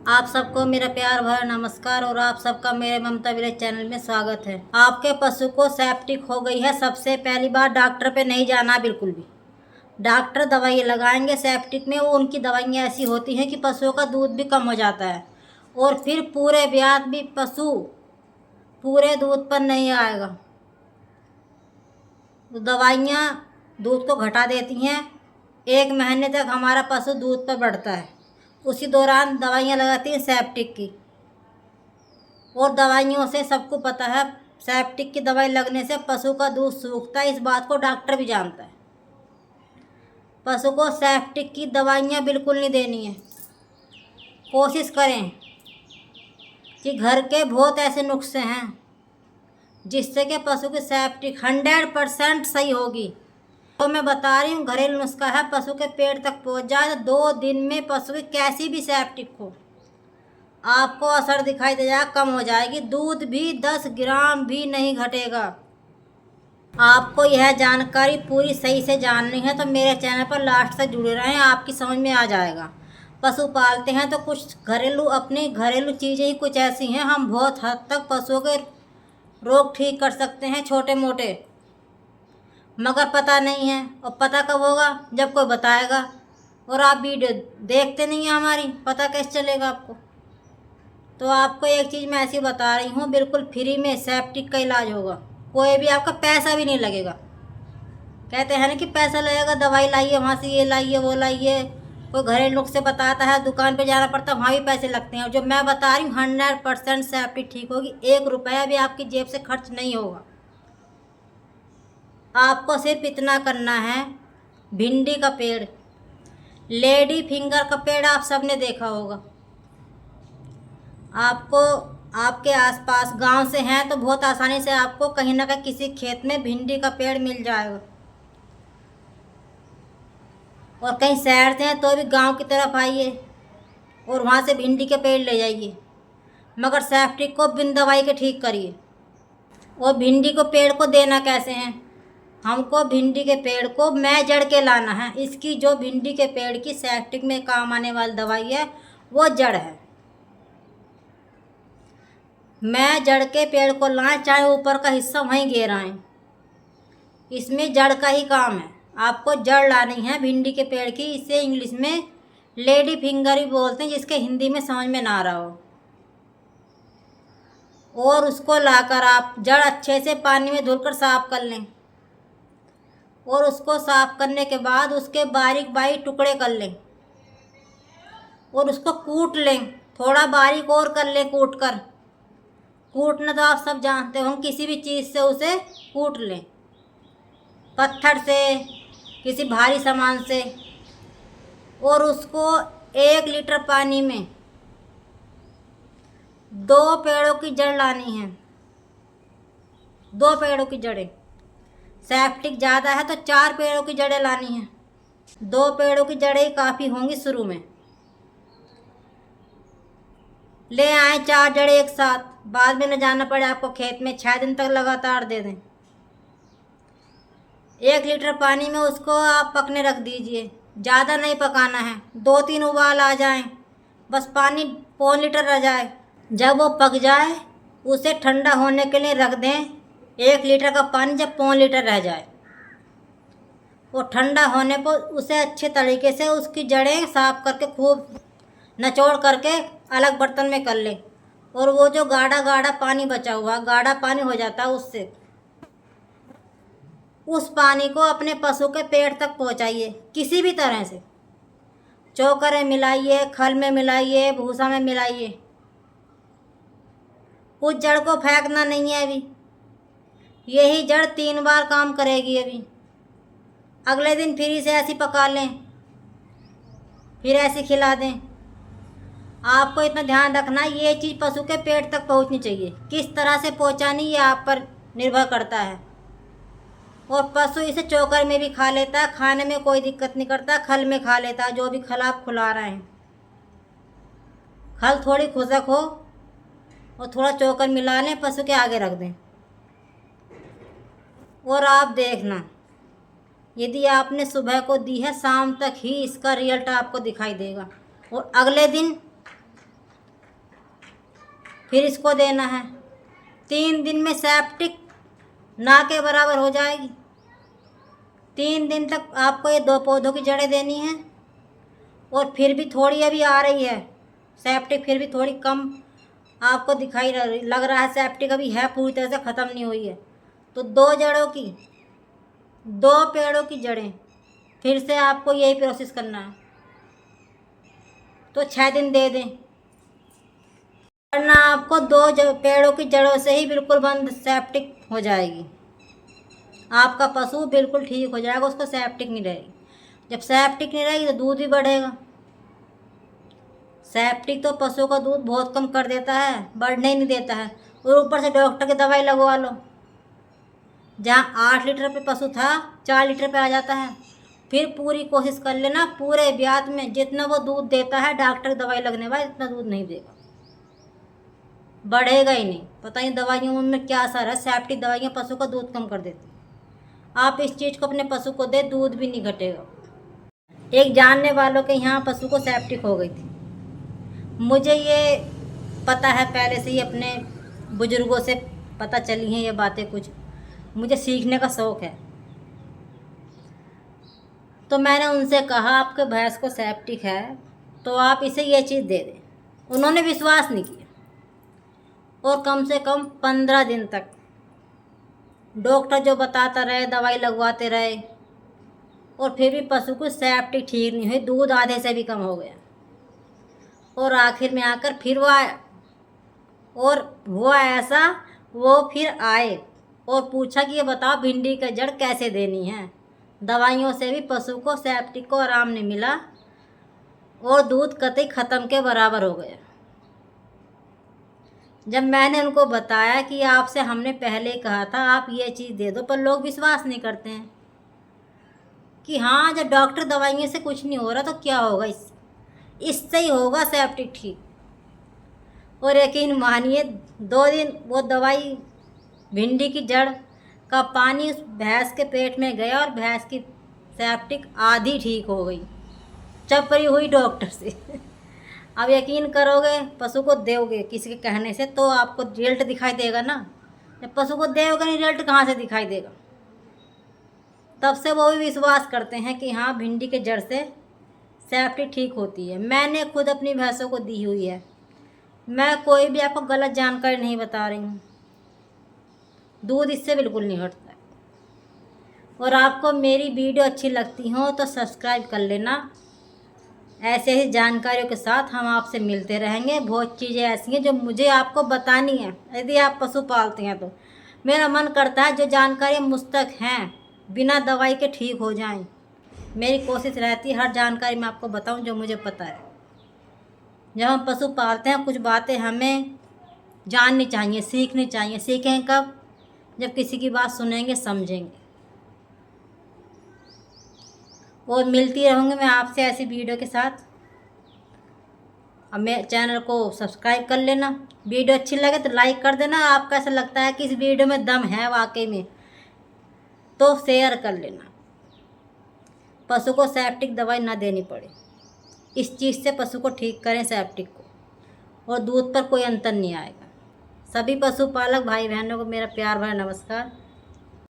आप सबको मेरा प्यार भरा नमस्कार और आप सबका मेरे ममता विलेज चैनल में स्वागत है। आपके पशु को सेप्टिक हो गई है, सबसे पहली बार डॉक्टर पे नहीं जाना बिल्कुल भी। डॉक्टर दवाई लगाएंगे सेप्टिक में, वो उनकी दवाइयाँ ऐसी होती हैं कि पशुओं का दूध भी कम हो जाता है और फिर पूरे ब्यात भी पशु पूरे दूध पर नहीं आएगा। दवाइयाँ दूध को घटा देती हैं। 1 महीने तक हमारा पशु दूध पर बढ़ता है, उसी दौरान दवाइयाँ लगाती हैं सेप्टिक की। और दवाइयों से सबको पता है, सेप्टिक की दवाई लगने से पशु का दूध सूखता है, इस बात को डॉक्टर भी जानता है। पशु को सेप्टिक की दवाइयाँ बिल्कुल नहीं देनी है। कोशिश करें कि घर के बहुत ऐसे नुस्खे हैं जिससे कि पशु की सेप्टिक 100% सही होगी। तो मैं बता रही हूँ, घरेलू नुस्खा है, पशु के पेट तक पहुँच जाए तो 2 दिन में पशु की कैसी भी सेप्टिक हो आपको असर दिखाई दे जाएगा, कम हो जाएगी। दूध भी 10 ग्राम भी नहीं घटेगा। आपको यह जानकारी पूरी सही से जाननी है तो मेरे चैनल पर लास्ट तक जुड़े रहें, आपकी समझ में आ जाएगा। पशु पालते हैं तो कुछ अपनी घरेलू चीज़ें ही कुछ ऐसी हैं, हम बहुत हद तक पशुओं के रोग ठीक कर सकते हैं छोटे मोटे, मगर पता नहीं है। और पता कब होगा? जब कोई बताएगा। और आप वीडियो देखते नहीं हैं हमारी, पता कैसे चलेगा आपको? तो आपको एक चीज़ मैं ऐसी बता रही हूँ, बिल्कुल फ्री में सेप्टिक का इलाज होगा। कोई भी आपका पैसा भी नहीं लगेगा। कहते हैं ना कि पैसा लगेगा, दवाई लाइए, वहाँ से ये लाइए वो लाइए। कोई घरेलू नुस्खे बताता है, दुकान पे जाना पड़ता है, वहाँ भी पैसे लगते हैं। और जो मैं बता रही हूँ 100% सेप्टिक ठीक होगी। 1 रुपया भी आपकी जेब से खर्च नहीं होगा। आपको सिर्फ इतना करना है, भिंडी का पेड़, लेडी फिंगर का पेड़ आप सबने देखा होगा। आपको आपके आसपास गांव से हैं तो बहुत आसानी से आपको कहीं ना कहीं किसी खेत में भिंडी का पेड़ मिल जाएगा। और कहीं शहर से हैं तो भी गांव की तरफ आइए और वहाँ से भिंडी के पेड़ ले जाइए, मगर सेप्टिक को बिन दवाई के ठीक करिए। और भिंडी को पेड़ को देना कैसे हैं? हमको भिंडी के पेड़ को मैं जड़ के लाना है। इसकी जो भिंडी के पेड़ की सेप्टिक में काम आने वाली दवाई है वो जड़ है। मैं जड़ के पेड़ को लाएं, चाहे ऊपर का हिस्सा वहीं घेराएं, इसमें जड़ का ही काम है। आपको जड़ लानी है भिंडी के पेड़ की। इसे इंग्लिश में लेडी फिंगर भी बोलते हैं, जिसके हिंदी में समझ में ना आ रहा हो। और उसको लाकर आप जड़ अच्छे से पानी में धुलकर साफ कर लें। और उसको साफ करने के बाद उसके बारीक बारीक टुकड़े कर लें और उसको कूट लें, थोड़ा बारीक और कर लें। कूटना तो आप सब जानते हो, किसी भी चीज़ से उसे कूट लें, पत्थर से, किसी भारी सामान से। और उसको 1 लीटर पानी में 2 पेड़ों की जड़ लानी है। 2 पेड़ों की जड़ें। सेप्टिक ज़्यादा है तो 4 पेड़ों की जड़ें लानी हैं। 2 पेड़ों की जड़ें काफ़ी होंगी शुरू में। ले आए 4 जड़ें एक साथ, बाद में न जाना पड़े आपको खेत में। 6 दिन तक लगातार दे दें। 1 लीटर पानी में उसको आप पकने रख दीजिए, ज़्यादा नहीं पकाना है। 2-3 उबाल आ जाएं, बस पानी पौन लीटर रह जाए। जब वो पक जाए उसे ठंडा होने के लिए रख दें। 1 लीटर का पानी जब पौन लीटर रह जाए, वो ठंडा होने पर उसे अच्छे तरीके से उसकी जड़ें साफ करके खूब निचोड़ करके अलग बर्तन में कर लें। और वो जो गाढ़ा गाढ़ा पानी बचा हुआ, गाढ़ा पानी हो जाता है, उससे उस पानी को अपने पशु के पेट तक पहुंचाइए किसी भी तरह से। चोकर में मिलाइए, खल में मिलाइए, भूसा में मिलाइए। उस जड़ को फेंकना नहीं है। अभी यही जड़ 3 बार काम करेगी। अभी अगले दिन फिर इसे ऐसी पका लें, फिर ऐसे खिला दें। आपको इतना ध्यान रखना, ये चीज़ पशु के पेट तक पहुंचनी चाहिए। किस तरह से पहुंचानी ये आप पर निर्भर करता है। और पशु इसे चोकर में भी खा लेता है, खाने में कोई दिक्कत नहीं करता। खल में खा लेता है, जो भी खल आप खिला रहे हैं। खल थोड़ी खुशक हो और थोड़ा चोकर मिला लें, पशु के आगे रख दें। और आप देखना, यदि आपने सुबह को दी है, शाम तक ही इसका रिजल्ट आपको दिखाई देगा। और अगले दिन फिर इसको देना है। 3 दिन में सेप्टिक ना के बराबर हो जाएगी। 3 दिन तक आपको ये 2 पौधों की जड़ें देनी हैं। और फिर भी थोड़ी अभी आ रही है सेप्टिक, फिर भी थोड़ी कम आपको दिखाई लग रहा है सेप्टिक अभी है, पूरी तरह से ख़त्म नहीं हुई है। तो 2 पेड़ों की जड़ें फिर से आपको यही प्रोसेस करना है। तो 6 दिन दे दें, वरना आपको 2 पेड़ों की जड़ों से ही बिल्कुल बंद सेप्टिक हो जाएगी। आपका पशु बिल्कुल ठीक हो जाएगा, उसको सेप्टिक नहीं रहेगी। जब सेप्टिक नहीं रहेगी तो दूध भी बढ़ेगा। सेप्टिक तो पशुओं का दूध बहुत कम कर देता है, बढ़ने ही नहीं देता है। और ऊपर से डॉक्टर की दवाई लगवा लो, जहाँ 8 लीटर पे पशु था 4 लीटर पे आ जाता है। फिर पूरी कोशिश कर लेना, पूरे ब्यात में जितना वो दूध देता है डॉक्टर की दवाई लगने के बाद इतना दूध नहीं देगा, बढ़ेगा ही नहीं। पता नहीं दवाइयों में क्या असर है, सेप्टिक दवाइयाँ पशु का दूध कम कर देती। आप इस चीज़ को अपने पशु को दे, दूध भी नहीं घटेगा। एक जानने वालों के यहाँ पशु को सेप्टिक हो गई थी। मुझे ये पता है पहले से ही, अपने बुजुर्गों से पता चली हैं ये बातें कुछ, मुझे सीखने का शौक़ है। तो मैंने उनसे कहा आपके भैंस को सेप्टिक है तो आप इसे ये चीज़ दे दें। उन्होंने विश्वास नहीं किया और कम से कम 15 दिन तक डॉक्टर जो बताता रहे दवाई लगवाते रहे, और फिर भी पशु को सेप्टिक ठीक नहीं हुई, दूध आधे से भी कम हो गया। और आखिर में आकर फिर वो आया, और हुआ ऐसा, वो फिर आए और पूछा कि ये बताओ भिंडी का जड़ कैसे देनी है। दवाइयों से भी पशु को सेप्टिक को आराम नहीं मिला और दूध कतई ख़त्म के बराबर हो गया। जब मैंने उनको बताया कि आपसे हमने पहले ही कहा था आप ये चीज़ दे दो, पर लोग विश्वास नहीं करते हैं कि हाँ जब डॉक्टर दवाइयों से कुछ नहीं हो रहा तो क्या होगा, इससे ही होगा सेप्टिक ठीक। और यकीन मानिए 2 दिन वो दवाई भिंडी की जड़ का पानी उस भैंस के पेट में गया और भैंस की सेप्टिक आधी ठीक हो गई, चपरी हुई डॉक्टर से। अब यकीन करोगे, पशु को दोगे किसी के कहने से तो आपको रिजल्ट दिखाई देगा ना। जब पशु को दोगे नहीं, रिजल्ट कहाँ से दिखाई देगा। तब से वो भी विश्वास करते हैं कि हाँ भिंडी के जड़ से सेप्टिक ठीक होती है। मैंने खुद अपनी भैंसों को दी हुई है, मैं कोई भी आपको गलत जानकारी नहीं बता रही हूँ। दूध इससे बिल्कुल नहीं घटता। और आपको मेरी वीडियो अच्छी लगती हो तो सब्सक्राइब कर लेना। ऐसे ही जानकारियों के साथ हम आपसे मिलते रहेंगे। बहुत चीज़ें ऐसी हैं जो मुझे आपको बतानी है। यदि आप पशु पालते हैं तो मेरा मन करता है जो जानकारियाँ मुझ तक हैं बिना दवाई के ठीक हो जाएं। मेरी कोशिश रहती है हर जानकारी मैं आपको बताऊं जो मुझे पता है। जब हम पशु पालते हैं कुछ बातें हमें जाननी चाहिए, सीखनी चाहिए। सीखें कब? जब किसी की बात सुनेंगे, समझेंगे। और मिलती रहूँगी मैं आपसे ऐसी वीडियो के साथ। अब मेरे चैनल को सब्सक्राइब कर लेना। वीडियो अच्छी लगे तो लाइक कर देना। आपको ऐसा लगता है कि इस वीडियो में दम है वाकई में तो शेयर कर लेना। पशु को सेप्टिक दवाई ना देनी पड़े, इस चीज़ से पशु को ठीक करें सेप्टिक को, और दूध पर कोई अंतर नहीं आएगा। सभी पशुपालक भाई बहनों को मेरा प्यार भरा नमस्कार।